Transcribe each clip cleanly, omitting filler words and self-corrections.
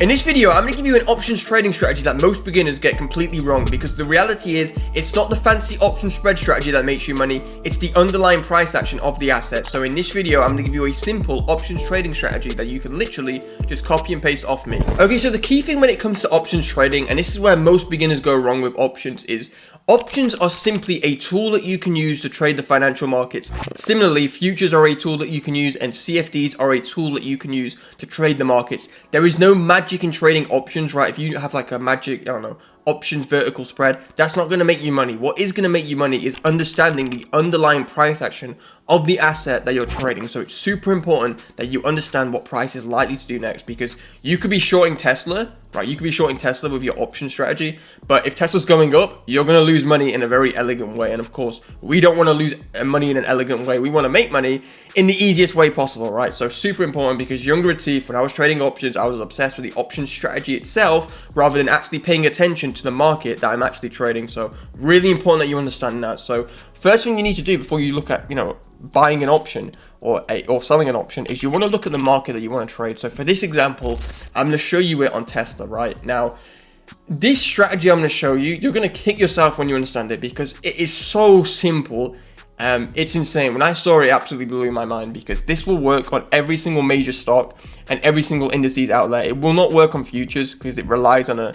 In this video, I'm going to give you an options trading strategy that most beginners get completely wrong, because the reality is it's not the fancy option spread strategy that makes you money, it's the underlying price action of the asset. So in this video, I'm going to give you a simple options trading strategy that you can literally just copy and paste off me. Okay, so the key thing when it comes to options trading, and this is where most beginners go wrong with options, is options are simply a tool that you can use to trade the financial markets. Similarly, futures are a tool that you can use, and CFDs are a tool that you can use to trade the markets. There is no magic in trading options, right? If you have like a magic, I don't know, options vertical spread, that's not going to make you money. What is going to make you money is understanding the underlying price action of the asset that you're trading. So it's super important that you understand what price is likely to do next, because you could be shorting Tesla, right? You could be shorting Tesla with your option strategy, but if Tesla's going up, you're going to lose money in a very elegant way. And of course, we don't want to lose money in an elegant way. We want to make money in the easiest way possible, right? So super important, because younger Atif, when I was trading options, I was obsessed with the option strategy itself rather than actually paying attention to the market that I'm actually trading. So really important that you understand that. So first thing you need to do before you look at, buying an option or selling an option is you want to look at the market that you want to trade. So for this example, I'm going to show you it on Tesla right now. This strategy I'm going to show you, you're going to kick yourself when you understand it, because it is so simple. It's insane. When I saw it, it absolutely blew my mind, because this will work on every single major stock and every single indices out there. It will not work on futures because it relies on a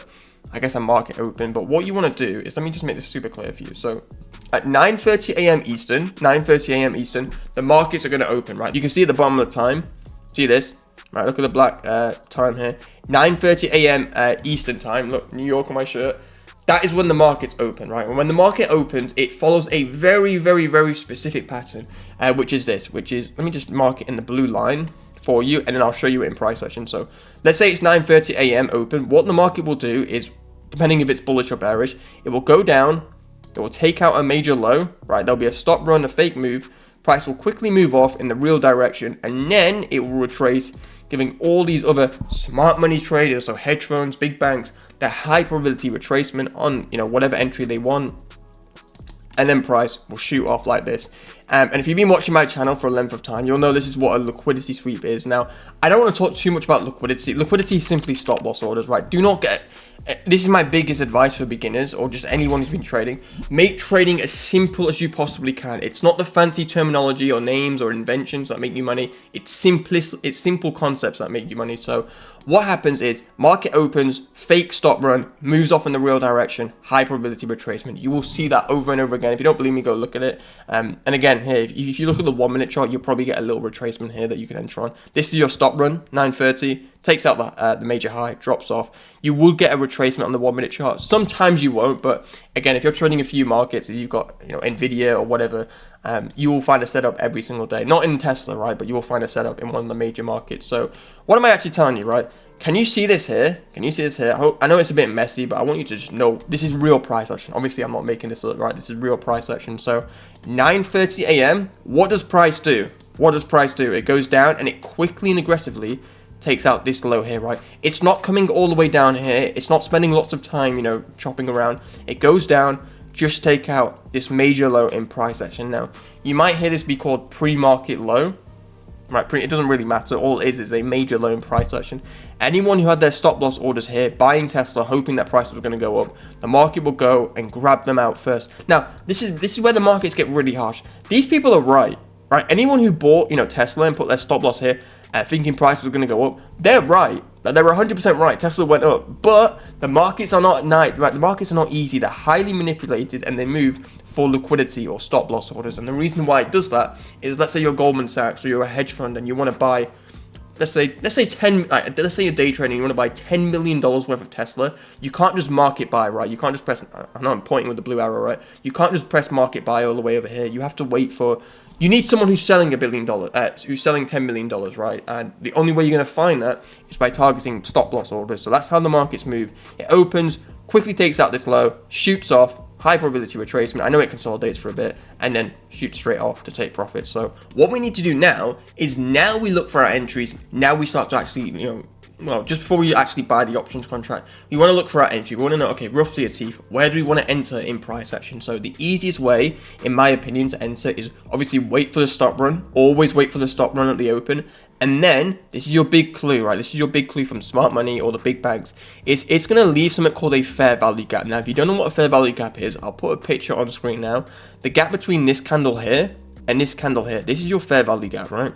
market open. But what you want to do is, let me just make this super clear for you. So at 9:30 a.m. Eastern, the markets are going to open, right? You can see at the bottom of the time, see this, right? Look at the black time here, 9:30 a.m. Eastern time. Look, New York on my shirt. That is when the markets open, right? And when the market opens, it follows a very, very, very specific pattern, which is, let me just mark it in the blue line for you, and then I'll show you it in price action. So let's say it's 9:30 a.m. open. What the market will do is, depending if it's bullish or bearish, it will go down, it will take out a major low, right? There'll be a stop run, a fake move, price will quickly move off in the real direction, and then it will retrace, giving all these other smart money traders, so hedge funds, big banks, the high probability retracement on, whatever entry they want, and then price will shoot off like this. And if you've been watching my channel for a length of time, you'll know this is what a liquidity sweep is. Now, I don't want to talk too much about liquidity. Liquidity is simply stop loss orders, right? Do not get, this is my biggest advice for beginners or just anyone who's been trading. Make trading as simple as you possibly can. It's not the fancy terminology or names or inventions that make you money. It's simple concepts that make you money. So what happens is market opens, fake stop run, moves off in the real direction, high probability retracement. You will see that over and over again. If you don't believe me, go look at it. And again, here, if you look at the 1 minute chart, you'll probably get a little retracement here that you can enter on. This is your stop run, 9:30, takes out the major high, drops off. You will get a retracement on the 1 minute chart. Sometimes you won't, but again, if you're trading a few markets, if you've got Nvidia or whatever, you will find a setup every single day. Not in Tesla, right? But you will find a setup in one of the major markets. So what am I actually telling you, right? Can you see this here? Can you see this here? I know it's a bit messy, but I want you to just know this is real price action. Obviously, I'm not making this up, right? This is real price action. So 9:30 a.m., what does price do? What does price do? It goes down and it quickly and aggressively takes out this low here, right? It's not coming all the way down here. It's not spending lots of time, chopping around. It goes down, just take out this major low in price action. Now, you might hear this be called pre-market low. Right, it doesn't really matter. All it is a major low in price action. Anyone who had their stop loss orders here, buying Tesla, hoping that price was going to go up, the market will go and grab them out first. Now, this is where the markets get really harsh. These people are right? Anyone who bought, Tesla and put their stop loss here, thinking price was going to go up, they're right. They're 100% right. Tesla went up, but the markets are not nice, right? The markets are not easy. They're highly manipulated, and they move for liquidity or stop loss orders. And the reason why it does that is, let's say you're Goldman Sachs or you're a hedge fund and you want to buy, let's say you're day trading, you want to buy $10 million worth of Tesla. You can't just market buy, right? You can't just press, I know I'm pointing with the blue arrow, right? You can't just press market buy all the way over here. You have to wait for, you need someone who's selling $1 billion, who's selling $10 million, right? And the only way you're going to find that is by targeting stop loss orders. So that's how the markets move. It opens, quickly takes out this low, shoots off, high probability retracement. I know it consolidates for a bit and then shoots straight off to take profits. So what we need to do now is, now we look for our entries. Now we start to actually, just before we actually buy the options contract, we want to look for our entry. We want to know, okay, roughly Atif, where do we want to enter in price action? So the easiest way, in my opinion, to enter is obviously wait for the stop run. Always wait for the stop run at the open, And then this is your big clue, right? This is your big clue from smart money or the big bags. It's going to leave something called a fair value gap. Now, if you don't know what a fair value gap is, I'll put a picture on screen now. The gap between this candle here and this candle here, this is your fair value gap, right?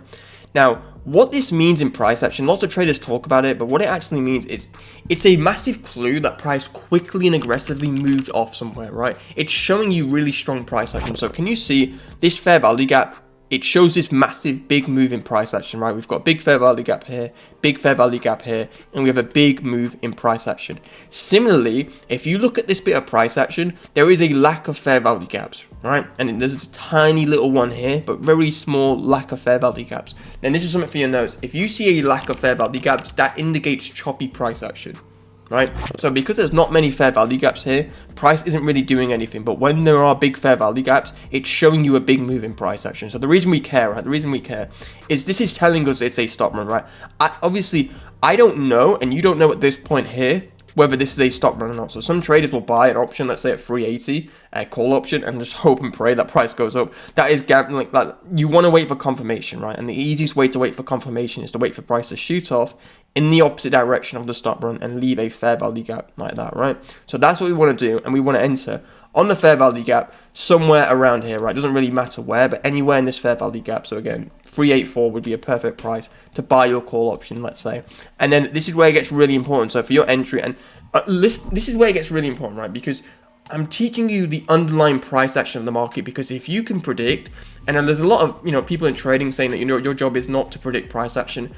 Now, what this means in price action, lots of traders talk about it, but what it actually means is it's a massive clue that price quickly and aggressively moved off somewhere, right? It's showing you really strong price action. So can you see this fair value gap? It shows this massive big move in price action, right? We've got a big fair value gap here, big fair value gap here, and we have a big move in price action. Similarly, if you look at this bit of price action, there is a lack of fair value gaps, right? And there's a tiny little one here, but very small lack of fair value gaps. Then this is something for your notes. If you see a lack of fair value gaps, that indicates choppy price action, right? So because there's not many fair value gaps here, price isn't really doing anything. But when there are big fair value gaps, it's showing you a big move in price action. So the reason we care, right? The reason we care is this is telling us it's a stop run, right? Obviously, I don't know, and you don't know at this point here, whether this is a stop run or not. So some traders will buy an option, let's say at 380, a call option, and just hope and pray that price goes up. That is gambling. Like, you want to wait for confirmation, right? And the easiest way to wait for confirmation is to wait for price to shoot off in the opposite direction of the stop run and leave a fair value gap like that, right? So that's what we want to do, and we want to enter on the fair value gap somewhere around here, right? Doesn't really matter where, but anywhere in this fair value gap. So again, 384 would be a perfect price to buy your call option, let's say. And then this is where it gets really important. So for your entry, and this is where it gets really important, right? Because I'm teaching you the underlying price action of the market, because if you can predict, and then there's a lot of people in trading saying that your job is not to predict price action.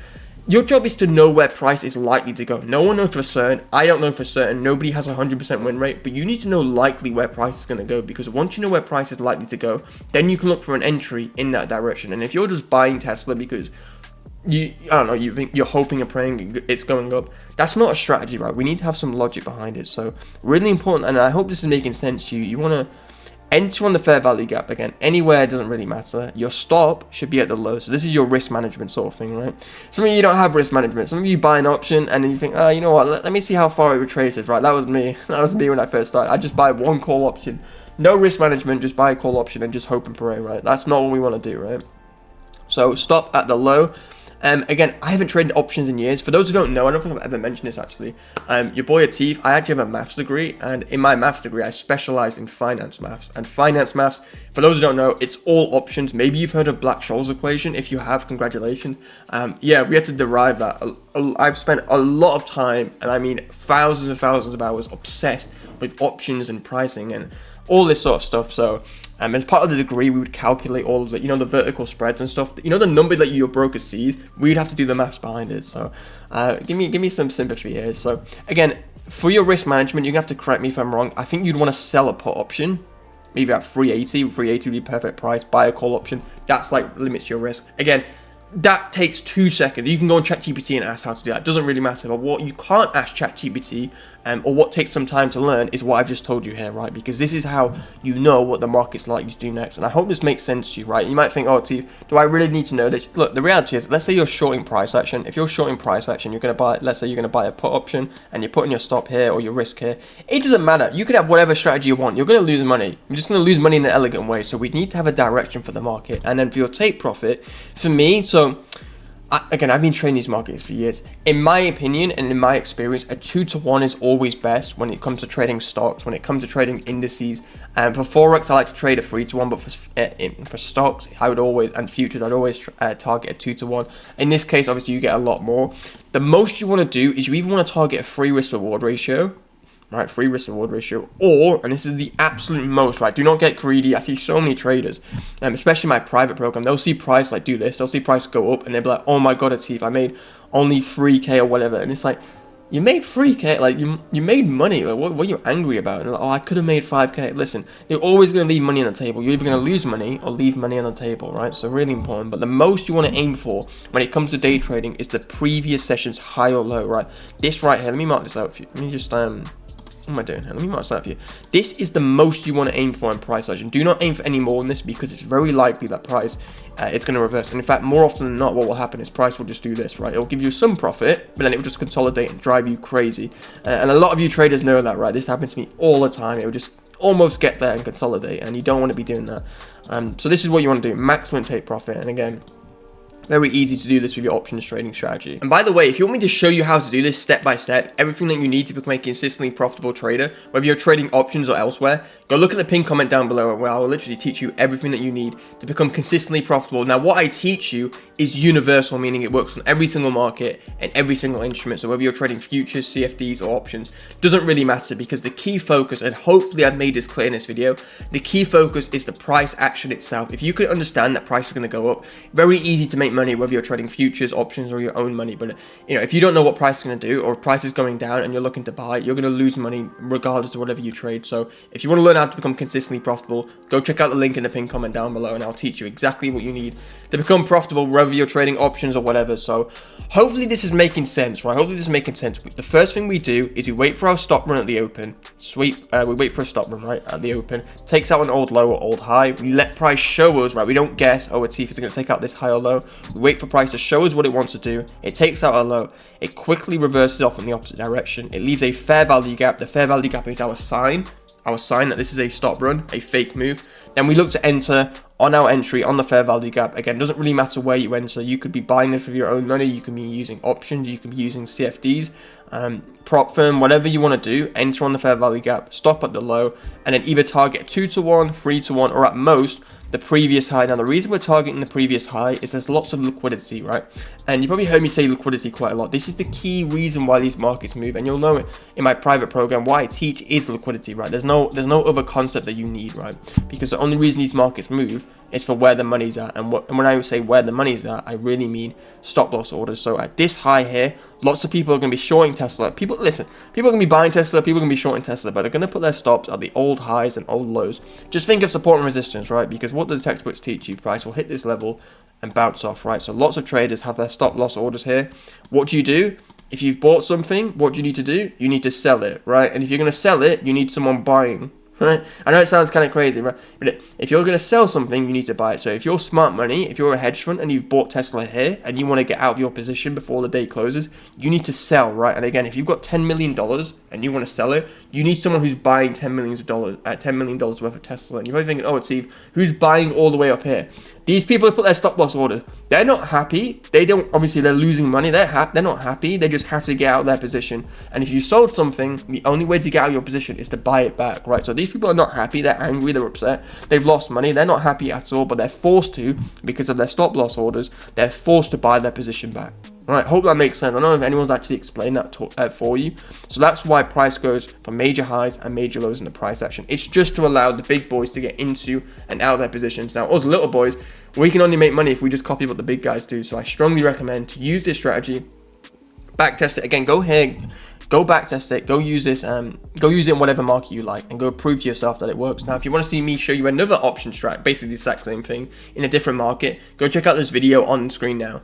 Your job is to know where price is likely to go. No one knows for certain. I don't know for certain. Nobody has a 100% win rate, but you need to know likely where price is going to go, because once you know where price is likely to go, then you can look for an entry in that direction. And if you're just buying Tesla because you think you're hoping and praying it's going up, that's not a strategy, right? We need to have some logic behind it. So really important, and I hope this is making sense to you. You want to enter on the fair value gap. Again, anywhere doesn't really matter. Your stop should be at the low. So this is your risk management sort of thing, right? Some of you don't have risk management. Some of you buy an option and then you think, oh, you know what, let me see how far it retraces, right? That was me. That was me when I first started. I just buy one call option. No risk management, just buy a call option and just hope and pray, right? That's not what we want to do, right? So stop at the low. Again, I haven't traded options in years. For those who don't know, I don't think I've ever mentioned this actually. Your boy Atif, I actually have a maths degree, and in my maths degree, I specialize in finance maths. And finance maths, for those who don't know, it's all options. Maybe you've heard of Black-Scholes equation. If you have, congratulations. Yeah, we had to derive that. I've spent a lot of time, and I mean thousands and thousands of hours, obsessed with options and pricing and all this sort of stuff. So as part of the degree, we would calculate all of the, the vertical spreads and stuff. The number that your broker sees, we'd have to do the maths behind it. So give me some sympathy here. So again, for your risk management, you're gonna have to correct me if I'm wrong. I think you'd want to sell a put option, maybe at 380. 380 would be perfect price. Buy a call option. That's like limits your risk. Again, that takes 2 seconds. You can go on ChatGPT and ask how to do that. It doesn't really matter. But what you can't ask ChatGPT, or what takes some time to learn, is what I've just told you here, right? Because this is how you know what the market's likely to do next. And I hope this makes sense to you, right? You might think, oh, Atif, do I really need to know this? Look, the reality is, let's say you're shorting price action. If you're shorting price action, you're going to buy, let's say you're going to buy a put option, and you're putting your stop here or your risk here. It doesn't matter. You could have whatever strategy you want. You're going to lose money. You're just going to lose money in an elegant way. So we need to have a direction for the market. And then for your take profit, for me, so again, I've been trading these markets for years. In my opinion and in my experience, a 2-to-1 is always best when it comes to trading stocks, when it comes to trading indices. And for Forex, I like to trade a 3-to-1, but for stocks, I would always, and futures, I'd always target a 2-to-1. In this case, obviously, you get a lot more. The most you want to do is you even want to target a free risk reward ratio. Right, free risk reward ratio, or, and this is the absolute most, right, do not get greedy. I see so many traders, especially my private program, they'll see price like do this, they'll see price go up and they'll be like, oh my god, Atif, I made only 3k or whatever. And it's like, you made 3k, like you made money, like, what are you angry about? And like, oh, I could have made 5k. Listen, they're always going to leave money on the table. You're either going to lose money or leave money on the table, right? So really important. But the most you want to aim for when it comes to day trading is the previous session's high or low, right? This right here, let me mark this out for you. Let me just what am I doing here? Let me mark this out for you. This is the most you want to aim for in price action. Do not aim for any more than this, because it's very likely that price is going to reverse. And in fact, more often than not, what will happen is price will just do this, right? It'll give you some profit, but then it will just consolidate and drive you crazy. And a lot of you traders know that, right? This happens to me all the time. It will just almost get there and consolidate, and you don't want to be doing that. So this is what you want to do: maximum take profit. And again, Very easy to do this with your options trading strategy. And by the way, if you want me to show you how to do this step by step, everything that you need to become a consistently profitable trader, whether you're trading options or elsewhere, go look at the pinned comment down below where I will literally teach you everything that you need to become consistently profitable. Now, what I teach you is universal, meaning it works on every single market and every single instrument. So whether you're trading futures, CFDs, or options, doesn't really matter, because the key focus, and hopefully I've made this clear in this video, the key focus is the price action itself. If you could understand that price is going to go up, very easy to make money whether you're trading futures, options, or your own money. But if you don't know what price is going to do, or if price is going down and you're looking to buy, you're going to lose money regardless of whatever you trade. So if you want to learn how to become consistently profitable, go check out the link in the pinned comment down below and I'll teach you exactly what you need to become profitable whether you're trading options or whatever. So hopefully this is making sense, right? Hopefully this is making sense. The first thing we do is we wait for our stop run at the open. We wait for a stop run, right, at the open. Takes out an old low or old high. We let price show us, right? We don't guess, oh, Atif is going to take out this high or low. We wait for price to show us what it wants to do. It takes out a low. It quickly reverses off in the opposite direction. It leaves a fair value gap. The fair value gap is our sign that this is a stop run, a fake move. Then we look to enter on our entry on the fair value gap. Again, doesn't really matter where you enter. You could be buying this with your own money. You can be using options. You can be using CFDs, prop firm, whatever you want to do. Enter on the fair value gap, stop at the low, and then either target 2 to 1, 3 to 1, or at most the previous high. Now, the reason we're targeting the previous high is there's lots of liquidity, right? And you probably heard me say liquidity quite a lot. This is the key reason why these markets move, and you'll know it in my private program. Why I teach is liquidity, right? There's no other concept that you need, right? Because the only reason these markets move is for where the money's at, and when I say where the money's at, I really mean stop loss orders. So at this high here, lots of people are going to be shorting Tesla. People are going to be buying Tesla, people are going to be shorting Tesla, but they're going to put their stops at the old highs and old lows. Just think of support and resistance, right? Because what do the textbooks teach you? Price will hit this level and bounce off, right? So lots of traders have their stop loss orders here. What do you do? If you've bought something, what do you need to do? You need to sell it, right? And if you're going to sell it, you need someone buying, right? I know it sounds kind of crazy, right? But if you're going to sell something, you need to buy it. So if you're smart money, if you're a hedge fund and you've bought Tesla here and you want to get out of your position before the day closes, you need to sell, right? And again, if you've got $10 million and you want to sell it, you need someone who's buying $10 million worth of Tesla. And you're probably thinking, oh, Steve, who's buying all the way up here? These people have put their stop loss orders. They're not happy. They don't, obviously they're losing money. They're not happy. They just have to get out of their position. And if you sold something, the only way to get out of your position is to buy it back, right? So these people are not happy. They're angry. They're upset. They've lost money. They're not happy at all, but they're forced to, because of their stop loss orders, they're forced to buy their position back. Right, hope that makes sense. I don't know if anyone's actually explained that for you. So that's why price goes for major highs and major lows in the price action. It's just to allow the big boys to get into and out of their positions. Now, us little boys, we can only make money if we just copy what the big guys do. So I strongly recommend to use this strategy. Backtest it. Again, go here, go backtest it, go use this, go use it in whatever market you like, and go prove to yourself that it works. Now, if you want to see me show you another option strat, basically the exact same thing in a different market, go check out this video on screen now.